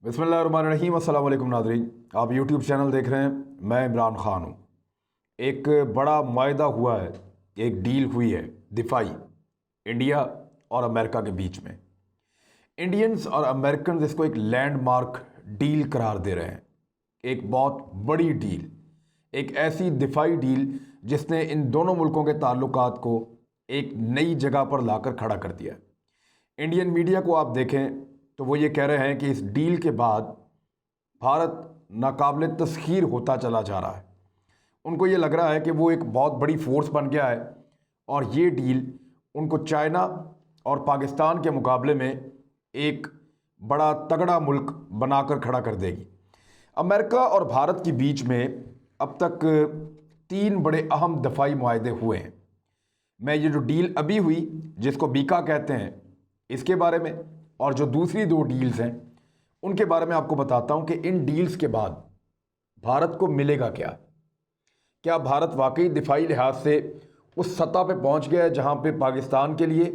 बिस्मिल्लाहिर्रहमानिर्रहीम। अस्सलाम वालेकुम नाज़रीन, आप यूट्यूब चैनल देख रहे हैं। मैं इमरान ख़ान हूँ। एक बड़ा मायदा हुआ है, एक डील हुई है दिफाई इंडिया और अमेरिका के बीच में। इंडियंस और अमेरिकन इसको एक लैंडमार्क डील करार दे रहे हैं। एक बहुत बड़ी डील, एक ऐसी दिफाई डील जिसने इन दोनों मुल्कों के ताल्लुकात को एक नई जगह पर लाकर खड़ा कर दिया। इंडियन मीडिया को आप देखें तो वो ये कह रहे हैं कि इस डील के बाद भारत नाकाबिल तस्खीर होता चला जा रहा है। उनको ये लग रहा है कि वो एक बहुत बड़ी फोर्स बन गया है और ये डील उनको चाइना और पाकिस्तान के मुकाबले में एक बड़ा तगड़ा मुल्क बनाकर खड़ा कर देगी। अमेरिका और भारत के बीच में अब तक 3 बड़े अहम दफाई मुआहदे हुए हैं। मैं ये जो डील अभी हुई जिसको बीका कहते हैं इसके बारे में और जो दूसरी 2 डील्स हैं उनके बारे में आपको बताता हूं कि इन डील्स के बाद भारत को मिलेगा क्या। क्या भारत वाकई दिफाई लिहाज से उस सतह पे पहुंच गया है जहां पे पाकिस्तान के लिए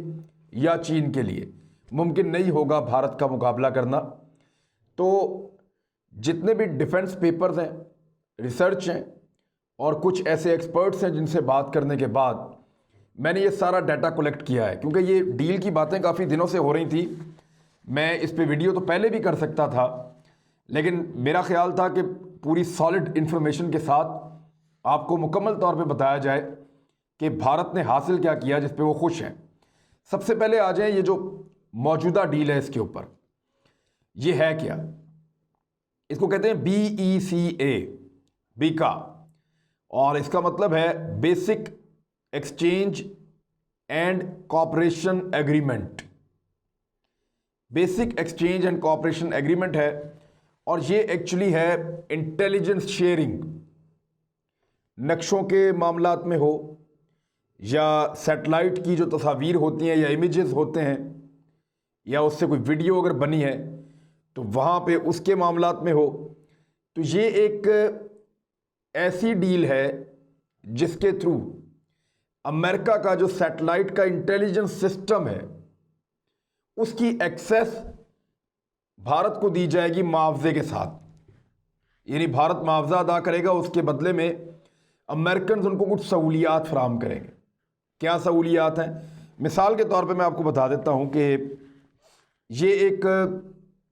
या चीन के लिए मुमकिन नहीं होगा भारत का मुकाबला करना। तो जितने भी डिफेंस पेपर्स हैं, रिसर्च हैं और कुछ ऐसे एक्सपर्ट्स हैं जिनसे बात करने के बाद मैंने ये सारा डाटा कलेक्ट किया है, क्योंकि ये डील की बातें काफ़ी दिनों से हो रही थी। मैं इस पे वीडियो तो पहले भी कर सकता था, लेकिन मेरा ख्याल था कि पूरी सॉलिड इंफॉर्मेशन के साथ आपको मुकम्मल तौर पे बताया जाए कि भारत ने हासिल क्या किया जिस पे वो खुश हैं। सबसे पहले आ जाए ये जो मौजूदा डील है इसके ऊपर। ये है क्या? इसको कहते हैं BECA, बीका, और इसका मतलब है basic exchange and cooperation agreement. Basic exchange and cooperation agreement है और ये एक्चुअली है इंटेलिजेंस शेयरिंग। नक्शों के मामलात में हो या सैटेलाइट की जो तस्वीर होती हैं या इमेजेस होते हैं या उससे कोई वीडियो अगर बनी है तो वहाँ पे उसके मामलात में हो, तो ये एक ऐसी डील है जिसके थ्रू अमेरिका का जो सैटेलाइट का इंटेलिजेंस सिस्टम है उसकी एक्सेस भारत को दी जाएगी मुआवजे के साथ। यानी भारत मुआवजा अदा करेगा, उसके बदले में अमेरिकन उनको कुछ सहूलियात फराहम करेंगे। क्या सहूलियात हैं? मिसाल के तौर पे मैं आपको बता देता हूं कि ये एक,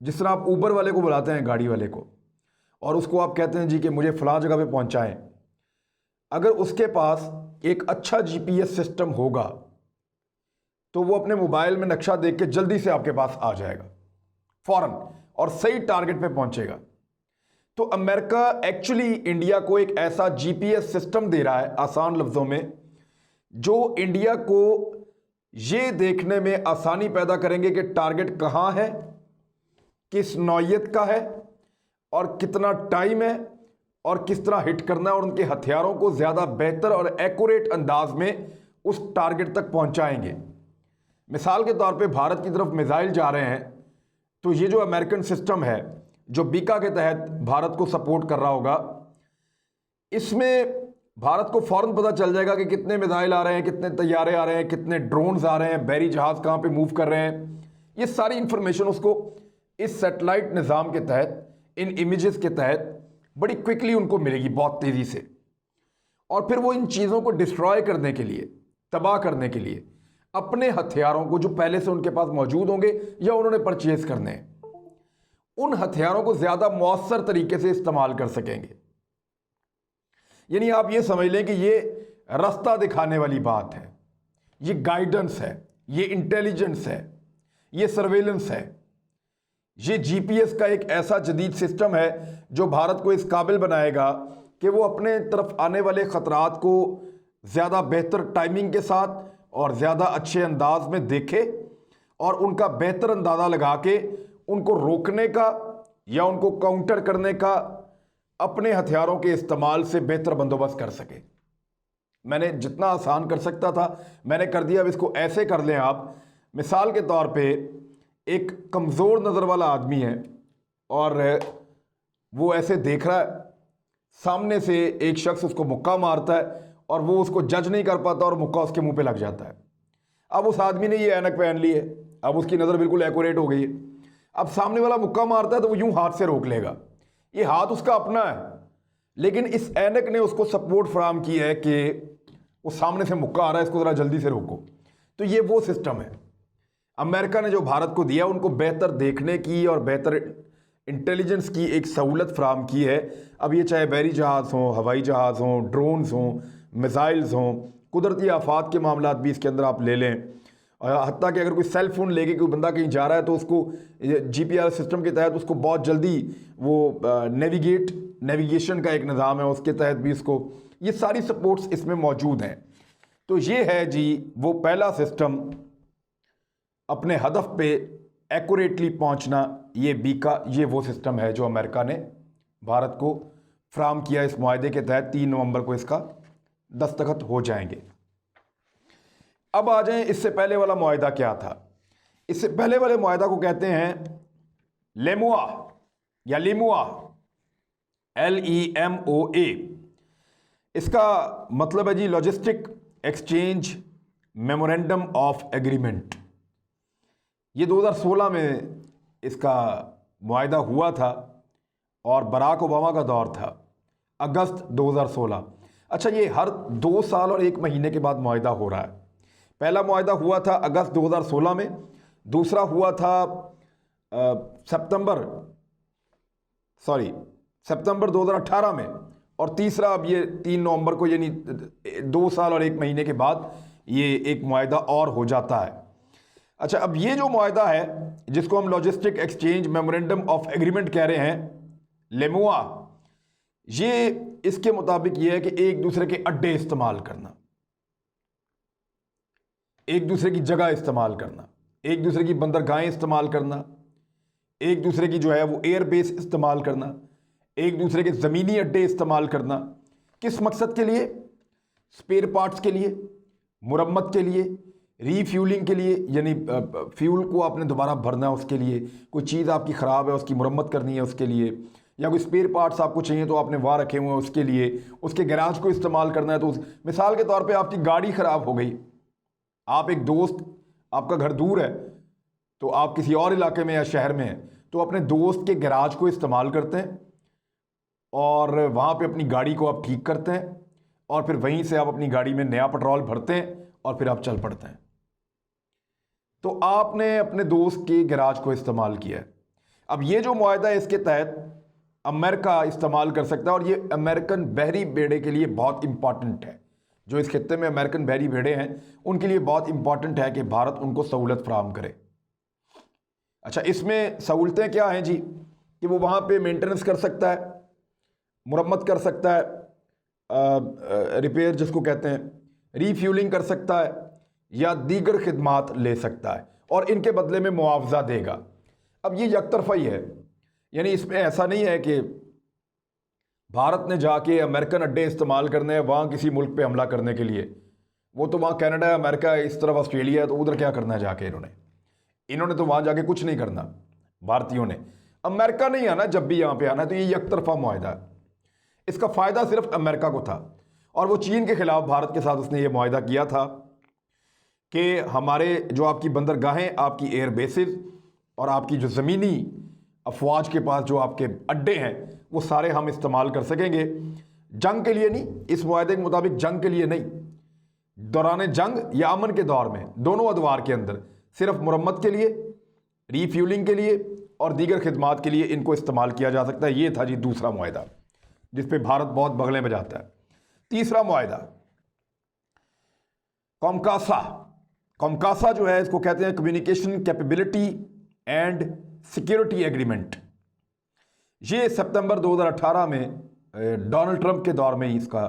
जिस तरह आप ऊबर वाले को बुलाते हैं, गाड़ी वाले को, और उसको आप कहते हैं जी कि मुझे फ़लाँ जगह पे पहुंचाएं। अगर उसके पास एक अच्छा GPS सिस्टम होगा तो वो अपने मोबाइल में नक्शा देख के जल्दी से आपके पास आ जाएगा फौरन और सही टारगेट पे पहुंचेगा। तो अमेरिका एक्चुअली इंडिया को एक ऐसा GPS सिस्टम दे रहा है, आसान लफ्जों में, जो इंडिया को ये देखने में आसानी पैदा करेंगे कि टारगेट कहां है, किस नौयत का है और कितना टाइम है और किस तरह हिट करना है, और उनके हथियारों को ज्यादा बेहतर और एक्यूरेट अंदाज में उस टारगेट तक पहुंचाएंगे। मिसाल के तौर पे भारत की तरफ मिसाइल जा रहे हैं तो ये जो अमेरिकन सिस्टम है जो बीका के तहत भारत को सपोर्ट कर रहा होगा, इसमें भारत को फौरन पता चल जाएगा कि कितने मिसाइल आ रहे हैं, कितने तैयारे आ रहे हैं, कितने ड्रोन्स आ रहे हैं, बहरी जहाज कहाँ पे मूव कर रहे हैं। ये सारी इंफॉर्मेशन उसको इस सैटेलाइट निज़ाम के तहत, इन इमेजेस के तहत बड़ी क्विकली उनको मिलेगी, बहुत तेज़ी से। और फिर वो इन चीज़ों को डिस्ट्रॉय करने के लिए, तबाह करने के लिए अपने हथियारों को जो पहले से उनके पास मौजूद होंगे या उन्होंने परचेज करने हैं, उन हथियारों को ज्यादा मौसर तरीके से इस्तेमाल कर सकेंगे। यानी आप ये समझ लें कि ये रास्ता दिखाने वाली बात है, ये गाइडेंस है, ये इंटेलिजेंस है, ये सर्वेलेंस है। ये GPS का एक ऐसा जदीद सिस्टम है जो भारत को इस काबिल बनाएगा कि वो अपने तरफ आने वाले खतरात को ज्यादा बेहतर टाइमिंग के साथ और ज़्यादा अच्छे अंदाज में देखे और उनका बेहतर अंदाज़ा लगा के उनको रोकने का या उनको काउंटर करने का अपने हथियारों के इस्तेमाल से बेहतर बंदोबस्त कर सके। मैंने जितना आसान कर सकता था मैंने कर दिया। अब इसको ऐसे कर लें आप, मिसाल के तौर पे एक कमज़ोर नज़र वाला आदमी है और वो ऐसे देख रहा है, सामने से एक शख्स उसको मुक्का मारता है और वो उसको जज नहीं कर पाता और मुक्का उसके मुंह पे लग जाता है। अब उस आदमी ने ये ऐनक पहन ली है, अब उसकी नज़र बिल्कुल एक्यूरेट हो गई है। अब सामने वाला मुक्का मारता है तो वो यूं हाथ से रोक लेगा, ये हाथ उसका अपना है, लेकिन इस ऐनक ने उसको सपोर्ट फराहम की है कि वो सामने से मुक्का आ रहा है, इसको ज़रा जल्दी से रोको। तो ये वो सिस्टम है अमेरिका ने जो भारत को दिया, उनको बेहतर देखने की और बेहतर इंटेलिजेंस की एक सहूलत फराहम की है। अब ये चाहे बहरी जहाज़ हों, हवाई जहाज़ हों, ड्रोन्स हों, मिसाइल्स हों, कुदरती आफात के मामला भी इसके अंदर आप ले लें, हत्ता कि अगर कोई सेल फ़ोन लेके कोई बंदा कहीं जा रहा है तो उसको GPS सिस्टम के तहत उसको बहुत जल्दी वो नेविगेशन का एक निज़ाम है, उसके तहत भी इसको ये सारी सपोर्ट्स इसमें मौजूद हैं। तो ये है जी वो पहला सिस्टम, अपने हदफ पे एक्यूरेटली पहुंचना, ये बीका, ये वो सिस्टम है जो अमेरिका ने भारत को फ्राहम किया इस मुआहदे के तहत। 3 नवंबर को इसका दस्तखत हो जाएंगे। अब आ जाएं, इससे पहले वाला मुआहदा क्या था। इससे पहले वाले मुआहदा को कहते हैं लेमुआ या लिमुआ, LEMOA। इसका मतलब है जी logistic exchange memorandum of agreement. ये 2016 में इसका मुआहदा हुआ था और बराक ओबामा का दौर था, अगस्त 2016। अच्छा, ये हर 2 साल और 1 महीने के बाद मुआहदा हो रहा है। पहला मुआहदा हुआ था अगस्त 2016 में, दूसरा हुआ था सितंबर 2018 में, और तीसरा अब ये 3 नवंबर को, यानी 2 साल और 1 महीने के बाद ये एक मुआहदा और हो जाता है। अच्छा, अब ये जो मुआहदा है जिसको हम logistic exchange memorandum of agreement कह रहे हैं, लेमुआ, ये इसके मुताबिक ये है कि एक दूसरे के अड्डे इस्तेमाल करना, एक दूसरे की जगह इस्तेमाल करना, एक दूसरे की बंदरगाहें इस्तेमाल करना, एक दूसरे की जो है वो एयर बेस इस्तेमाल करना, एक दूसरे के ज़मीनी अड्डे इस्तेमाल करना। किस मकसद के लिए? स्पेयर पार्ट्स के लिए, मुरम्मत के लिए, रीफ्यूलिंग के लिए, यानी फ्यूल को आपने दोबारा भरना है उसके लिए, कोई चीज़ आपकी ख़राब है उसकी मुरम्मत करनी है उसके लिए, या कोई स्पेयर पार्ट्स आपको चाहिए तो आपने वहाँ रखे हुए हैं उसके लिए, उसके गैराज को इस्तेमाल करना है। तो मिसाल के तौर पे आपकी गाड़ी ख़राब हो गई, आप एक दोस्त, आपका घर दूर है तो आप किसी और इलाके में या शहर में हैं, तो अपने दोस्त के गैराज को इस्तेमाल करते हैं और वहाँ पे अपनी गाड़ी को आप ठीक करते हैं और फिर वहीं से आप अपनी गाड़ी में नया पेट्रोल भरते हैं और फिर आप चल पड़ते हैं। तो आपने अपने दोस्त के गैराज को इस्तेमाल किया है। अब ये जो मुआहदा है इसके तहत अमेरिका इस्तेमाल कर सकता है, और ये अमेरिकन बहरी बेड़े के लिए बहुत इंपॉर्टेंट है। जो इस खित्ते में अमेरिकन बहरी भेड़े हैं उनके लिए बहुत इंपॉर्टेंट है कि भारत उनको सहूलत फराहम करे। अच्छा, इसमें सहूलतें क्या हैं जी? कि वो वहाँ पे मेंटेनेंस कर सकता है, मुरम्मत कर सकता है, रिपेयर जिसको कहते हैं, रीफ्यूलिंग कर सकता है, या दीगर खिदमात ले सकता है, और इनके बदले में मुआवजा देगा। अब ये यकतरफा ही है, यानी इसमें ऐसा नहीं है कि भारत ने जाके अमेरिकन अड्डे इस्तेमाल करने हैं वहाँ किसी मुल्क पे हमला करने के लिए। वो तो वहाँ कनाडा है, अमेरिका है, इस तरफ ऑस्ट्रेलिया है, तो उधर क्या करना है जाके इन्होंने तो वहाँ जाके कुछ नहीं करना। भारतीयों ने अमेरिका नहीं आना, जब भी यहाँ पे आना है। तो ये यकतरफा मुआहदा है, इसका फ़ायदा सिर्फ अमेरिका को था, और वो चीन के खिलाफ भारत के साथ उसने ये मुआहदा किया था कि हमारे जो आपकी बंदरगाहें, आपकी एयर बेसिस और आपकी जो ज़मीनी अफवाज के पास जो आपके अड्डे हैं वो सारे हम इस्तेमाल कर सकेंगे। जंग के लिए नहीं, इस मुआहदे के मुताबिक जंग के लिए नहीं, दौरान जंग या अमन के दौर में, दोनों अदवार के अंदर सिर्फ मुरम्मत के लिए, रीफ्यूलिंग के लिए और दीगर खिदमात के लिए इनको इस्तेमाल किया जा सकता है। ये था जी दूसरा मुआहदा जिस पे भारत बहुत बगलें बजाता है। तीसरा मुआहदा कॉमकासा। कॉमकासा जो है इसको कहते हैं communication capability and security agreement. ये सितंबर 2018 में डोनाल्ड ट्रंप के दौर में ही इसका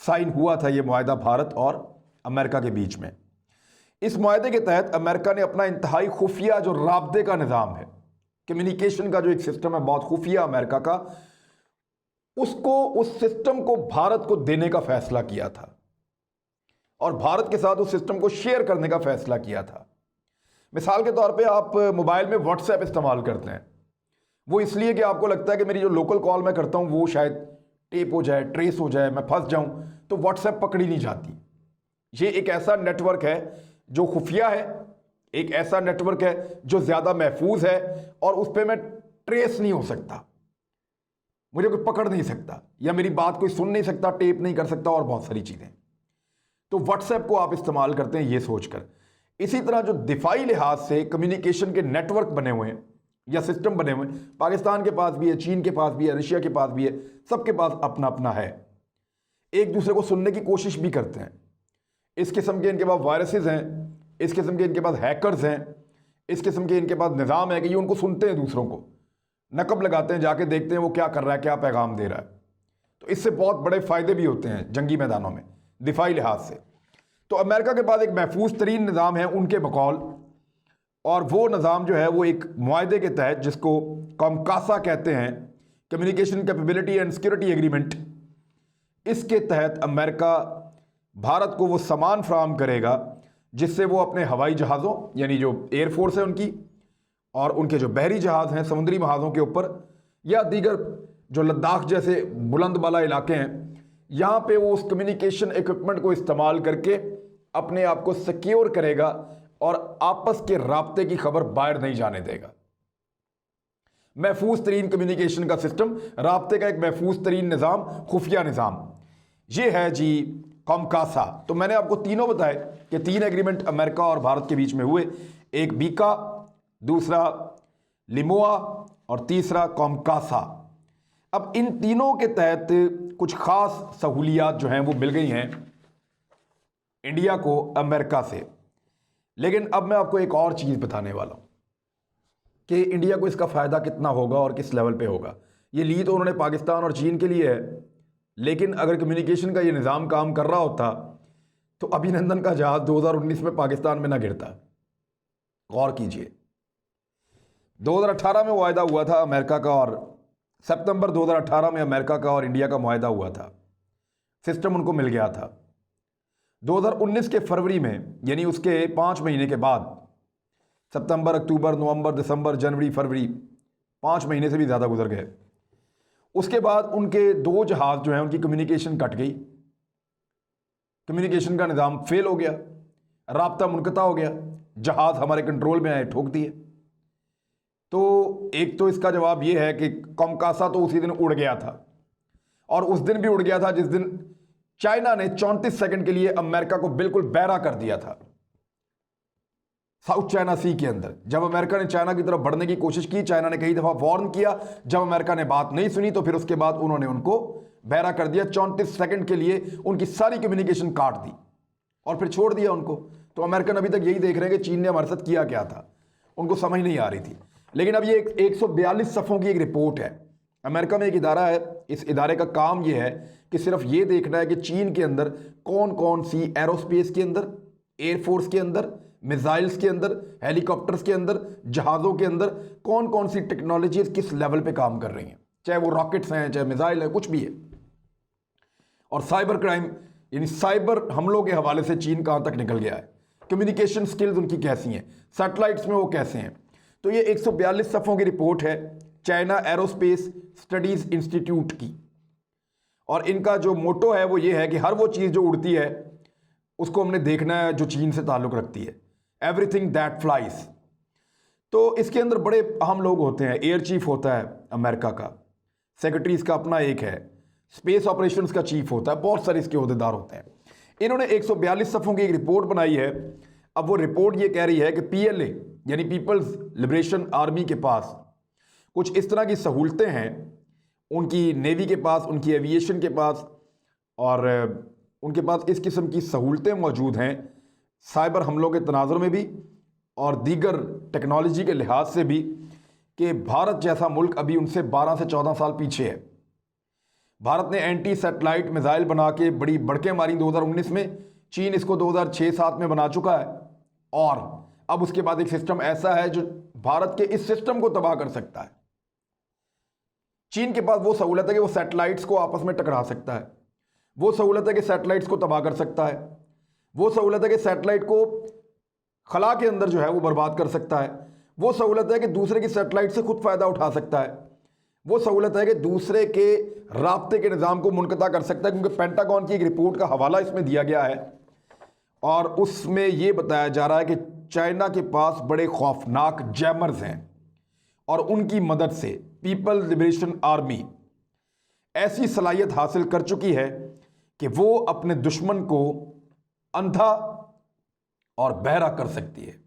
साइन हुआ था, ये मुआहदा भारत और अमेरिका के बीच में। इस मुआहदे के तहत अमेरिका ने अपना इंतहाई खुफिया जो राब्ते का निज़ाम है, कम्युनिकेशन का जो एक सिस्टम है बहुत खुफिया अमेरिका का, उसको, उस सिस्टम को भारत को देने का फैसला किया था और भारत के साथ उस सिस्टम को शेयर करने का फैसला किया था। मिसाल के तौर पे आप मोबाइल में व्हाट्सएप इस्तेमाल करते हैं, वो इसलिए कि आपको लगता है कि मेरी जो लोकल कॉल मैं करता हूं वो शायद टेप हो जाए, ट्रेस हो जाए, मैं फंस जाऊं, तो व्हाट्सएप पकड़ी नहीं जाती। ये एक ऐसा नेटवर्क है जो खुफिया है, एक ऐसा नेटवर्क है जो ज़्यादा महफूज है और उस पर मैं ट्रेस नहीं हो सकता, मुझे कोई पकड़ नहीं सकता, या मेरी बात कोई सुन नहीं सकता, टेप नहीं कर सकता, और बहुत सारी चीज़ें। तो व्हाट्सएप को आप इस्तेमाल करते हैं ये सोचकर। इसी तरह जो दिफाई लिहाज से कम्युनिकेशन के नेटवर्क बने हुए हैं या सिस्टम बने हुए हैं, पाकिस्तान के पास भी है, चीन के पास भी है, रशिया के पास भी है, सबके पास अपना अपना है। एक दूसरे को सुनने की कोशिश भी करते हैं। इस किस्म के इनके पास वायरसेस हैं, इस किस्म के इनके पास हैकर्स हैं, इस किस्म के इनके पास निज़ाम है कि ये उनको सुनते हैं, दूसरों को नकब लगाते हैं, जाके देखते हैं वो क्या कर रहा है, क्या पैगाम दे रहा है। तो इससे बहुत बड़े फ़ायदे भी होते हैं जंगी मैदानों में दिफाई लिहाज से। तो अमेरिका के पास एक महफूज तरीन निज़ाम है उनके बकौल, और वो निज़ाम जो है वो एक मुआहदे के तहत, जिसको कॉमकासा कहते हैं, communication capability and security agreement, इसके तहत अमेरिका भारत को वो सामान फ्राहम करेगा जिससे वो अपने हवाई जहाज़ों, यानी जो एयरफोर्स है उनकी, और उनके जो बहरी जहाज़ हैं समुद्री महाजों के ऊपर, या दीगर जो लद्दाख जैसे बुलंद बाला इलाके हैं, यहाँ पे वो उस कम्युनिकेशन इक्विपमेंट को इस्तेमाल करके अपने आप को सिक्योर करेगा और आपस के राब्ते की खबर बाहर नहीं जाने देगा। महफूज तरीन कम्युनिकेशन का सिस्टम, राब्ते का एक महफूज तरीन निज़ाम, खुफिया निज़ाम, ये है जी कॉमकासा। तो मैंने आपको तीनों बताए कि 3 एग्रीमेंट अमेरिका और भारत के बीच में हुए, एक बीका, दूसरा लिमोआ और तीसरा कॉमकासा। अब इन तीनों के तहत कुछ खास सहूलियात जो हैं वो मिल गई हैं इंडिया को अमेरिका से। लेकिन अब मैं आपको एक और चीज़ बताने वाला हूँ कि इंडिया को इसका फ़ायदा कितना होगा और किस लेवल पे होगा। ये ली तो उन्होंने पाकिस्तान और चीन के लिए है, लेकिन अगर कम्युनिकेशन का ये निज़ाम काम कर रहा होता तो अभिनंदन का जहाज़ 2019 में पाकिस्तान में ना गिरता। गौर कीजिए, 2018 में वायदा हुआ था अमेरिका का, और सितंबर 2018 में अमेरिका का और इंडिया का मुआहदा हुआ था, सिस्टम उनको मिल गया था। 2019 के फरवरी में, यानी उसके 5 महीने के बाद, सितंबर, अक्टूबर, नवंबर, दिसंबर, जनवरी, फरवरी, 5 महीने से भी ज़्यादा गुजर गए। उसके बाद उनके 2 जहाज़ जो हैं उनकी कम्युनिकेशन कट गई, कम्युनिकेशन का निज़ाम फेल हो गया, राब्ता मुनक़ता हो गया, जहाज़ हमारे कंट्रोल में आए, ठोक दिए। तो एक तो इसका जवाब ये है कि कॉमकासा तो उसी दिन उड़ गया था, और उस दिन भी उड़ गया था जिस दिन चाइना ने 34 सेकंड के लिए अमेरिका को बिल्कुल बहरा कर दिया था साउथ चाइना सी के अंदर। जब अमेरिका ने चाइना की तरफ बढ़ने की कोशिश की, चाइना ने कई दफ़ा वार्न किया, जब अमेरिका ने बात नहीं सुनी तो फिर उसके बाद उन्होंने उनको बहरा कर दिया। 34 सेकंड के लिए उनकी सारी कम्युनिकेशन काट दी और फिर छोड़ दिया उनको। तो अमेरिकन अभी तक यही देख रहे हैं कि चीन ने हमारे साथ किया क्या था, उनको समझ नहीं आ रही थी। लेकिन अब ये 142 सफ़ों की एक रिपोर्ट है। अमेरिका में एक इदारा है, इस इदारे का काम ये है कि सिर्फ ये देखना है कि चीन के अंदर कौन कौन सी एरोस्पेस के अंदर, एयरफोर्स के अंदर, मिसाइल्स के अंदर, हेलीकॉप्टर्स के अंदर, जहाज़ों के अंदर कौन कौन सी टेक्नोलॉजीज किस लेवल पे काम कर रही हैं, चाहे वो रॉकेट्स हैं, चाहे मिसाइल है, कुछ भी है। और साइबर क्राइम यानी साइबर हमलों के हवाले से चीन कहाँ तक निकल गया है, कम्युनिकेशन स्किल्स उनकी कैसी हैं, सैटेलाइट्स में वो कैसे हैं। तो ये 142 सफ़ों की रिपोर्ट है चाइना एरोस्पेस स्टडीज़ इंस्टीट्यूट की, और इनका जो मोटो है वो ये है कि हर वो चीज़ जो उड़ती है उसको हमने देखना है जो चीन से ताल्लुक़ रखती है, एवरीथिंग दैट फ्लाइज। तो इसके अंदर बड़े अहम लोग होते हैं, एयर चीफ होता है अमेरिका का, सेक्रेटरीज का अपना एक है, स्पेस ऑपरेशंस का चीफ होता है, बहुत सारे इसके ओहदेदार होते हैं। इन्होंने 142 सफ़ों की एक रिपोर्ट बनाई है। अब वो रिपोर्ट ये कह रही है कि PLA यानी पीपल्स लिबरेशन आर्मी के पास कुछ इस तरह की सहूलतें हैं, उनकी नेवी के पास, उनकी एविएशन के पास, और उनके पास इस किस्म की सहूलतें मौजूद हैं साइबर हमलों के तनाजुर में भी और दीगर टेक्नोलॉजी के लिहाज से भी, कि भारत जैसा मुल्क अभी उनसे 12 से 14 साल पीछे है। भारत ने एंटी सैटेलाइट मिसाइल बना के बड़ी बड़के मारी 2019 में, चीन इसको 2006-7 में बना चुका है, और अब उसके बाद एक सिस्टम ऐसा है जो भारत के इस सिस्टम को तबाह कर सकता है। चीन के पास वो सहूलत है कि वो सैटेलाइट्स को आपस में टकरा सकता है, वो सहूलत है कि सैटेलाइट्स को तबाह कर सकता है, वो सहूलत है कि सैटेलाइट को खला के अंदर जो है वो बर्बाद कर सकता है, वो सहूलत है कि दूसरे की सैटेलाइट से खुद फ़ायदा उठा सकता है, वो सहूलत है कि दूसरे के राब्ते के निज़ाम को मुनक़ता कर सकता है। क्योंकि पेंटागन की एक रिपोर्ट का हवाला इसमें दिया गया है और उसमें ये बताया जा रहा है कि चाइना के पास बड़े खौफनाक जैमर्स हैं और उनकी मदद से पीपल लिबरेशन आर्मी ऐसी सलाहियत हासिल कर चुकी है कि वो अपने दुश्मन को अंधा और बहरा कर सकती है।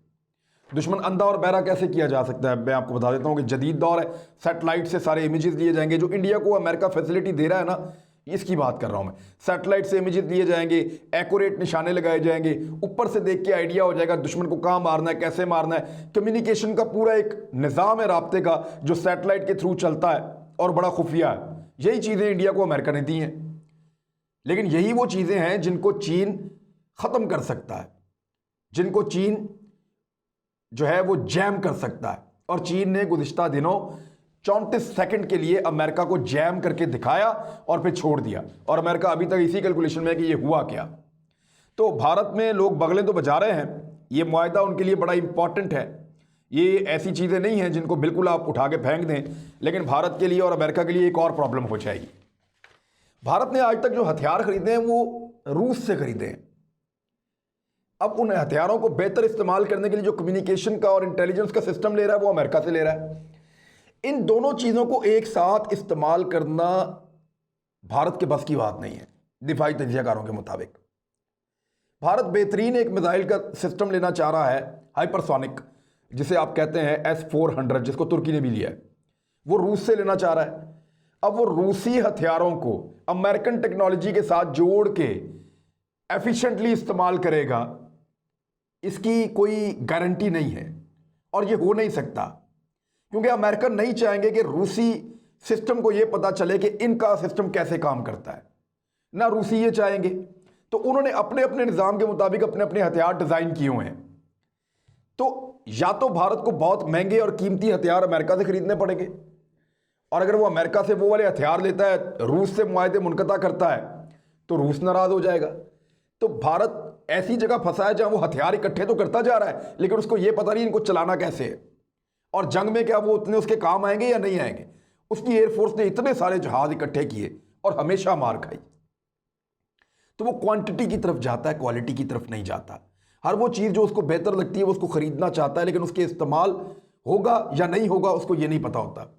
दुश्मन अंधा और बहरा कैसे किया जा सकता है, मैं आपको बता देता हूं कि जदीद दौर है, सैटेलाइट से सारे इमेजेस लिए जाएंगे। जो इंडिया को अमेरिका फैसिलिटी दे रहा है ना, इसकी बात कर रहा हूं मैं। सैटेलाइट से इमेजेस लिए जाएंगे, एक्यूरेट निशाने लगाए जाएंगे, ऊपर से देख के आइडिया हो जाएगा दुश्मन को कहां मारना है, कैसे मारना है। कम्युनिकेशन का पूरा एक निज़ाम है राब्ते का जो सैटेलाइट के थ्रू चलता है और बड़ा खुफिया है। यही चीज़ें इंडिया को अमेरिका ने दी हैं, लेकिन यही वो चीज़ें हैं जिनको चीन ख़त्म कर सकता है, जिनको चीन जो है वो जैम कर सकता है। और चीन ने गुज़िश्ता दिनों 34 सेकंड के लिए अमेरिका को जैम करके दिखाया और फिर छोड़ दिया। और अमेरिका अभी तक इसी कैलकुलेशन में है कि ये हुआ क्या। तो भारत में लोग बगलें तो बजा रहे हैं, ये मुआहदा उनके लिए बड़ा इंपॉर्टेंट है। ये ऐसी चीज़ें नहीं हैं जिनको बिल्कुल आप उठा के फेंक दें, लेकिन भारत के लिए और अमेरिका के लिए एक और प्रॉब्लम हो जाएगी। भारत ने आज तक जो हथियार खरीदे हैं वो रूस से खरीदे हैं। अब उन हथियारों को बेहतर इस्तेमाल करने के लिए जो कम्युनिकेशन का और इंटेलिजेंस का सिस्टम ले रहा है वो अमेरिका से ले रहा है। इन दोनों चीज़ों को एक साथ इस्तेमाल करना भारत के बस की बात नहीं है। दिफाई तजियाकारों के मुताबिक भारत बेहतरीन एक मिसाइल का सिस्टम लेना चाह रहा है, हाइपरसोनिक, जिसे आप कहते हैं S-400, जिसको तुर्की ने भी लिया है। वो रूस से लेना चाह रहा है। अब वो रूसी हथियारों को अमेरिकन टेक्नोलॉजी के साथ जोड़ के एफिशिएंटली इस्तेमाल करेगा, इसकी कोई गारंटी नहीं है और ये हो नहीं सकता, क्योंकि अमेरिकन नहीं चाहेंगे कि रूसी सिस्टम को ये पता चले कि इनका सिस्टम कैसे काम करता है। ना रूसी ये चाहेंगे, तो उन्होंने अपने अपने निज़ाम के मुताबिक अपने अपने हथियार डिज़ाइन किए हुए हैं। तो या तो भारत को बहुत महंगे और कीमती हथियार अमेरिका से खरीदने पड़ेंगे, और अगर वो अमेरिका से वो वाले हथियार लेता है, रूस से मुआहदे मुनक़ता करता है, तो रूस नाराज़ हो जाएगा। तो भारत ऐसी जगह फंसा है जहां वो हथियार इकट्ठे तो करता जा रहा है, लेकिन उसको ये पता नहीं इनको चलाना कैसे है, और जंग में क्या वो उतने उसके काम आएंगे या नहीं आएंगे। उसकी एयरफोर्स ने इतने सारे जहाज इकट्ठे किए और हमेशा मार खाई। तो वो क्वांटिटी की तरफ जाता है, क्वालिटी की तरफ नहीं जाता। हर वो चीज़ जो उसको बेहतर लगती है वो उसको खरीदना चाहता है, लेकिन उसके इस्तेमाल होगा या नहीं होगा उसको ये नहीं पता होता।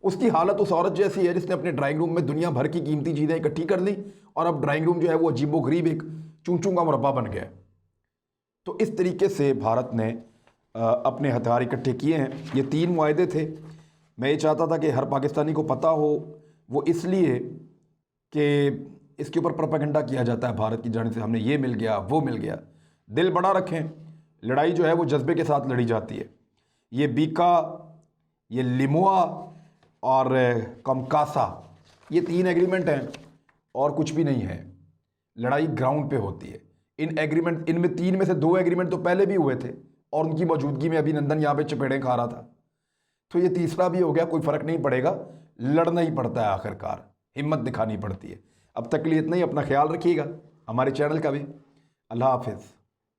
उसकी हालत उस औरत जैसी है जिसने अपने ड्राइंग रूम में दुनिया भर की कीमती चीज़ें इकट्ठी कर ली और अब ड्राइंग रूम जो है वो अजीबोगरीब एक चूं-चूं का मुरब्बा बन गया। तो इस तरीके से भारत ने अपने हथियार इकट्ठे किए हैं। ये 3 मुआहदे थे। मैं ये चाहता था कि हर पाकिस्तानी को पता हो, वो इसलिए कि इसके ऊपर प्रोपेगेंडा किया जाता है भारत की जानिब से, हमने ये मिल गया वो मिल गया। दिल बड़ा रखें, लड़ाई जो है वो जज्बे के साथ लड़ी जाती है। ये बीका, ये लिमुआ और कमकासा, ये 3 एग्रीमेंट हैं और कुछ भी नहीं है। लड़ाई ग्राउंड पे होती है। इनमें 3 में से 2 एग्रीमेंट तो पहले भी हुए थे और उनकी मौजूदगी में अभिनंदन यहाँ पे चपेड़े खा रहा था। तो ये तीसरा भी हो गया, कोई फ़र्क नहीं पड़ेगा, लड़ना ही पड़ता है, आखिरकार हिम्मत दिखानी पड़ती है। अब तक के लिए इतना ही। अपना ख्याल रखिएगा, हमारे चैनल का भी। अल्लाह हाफिज़।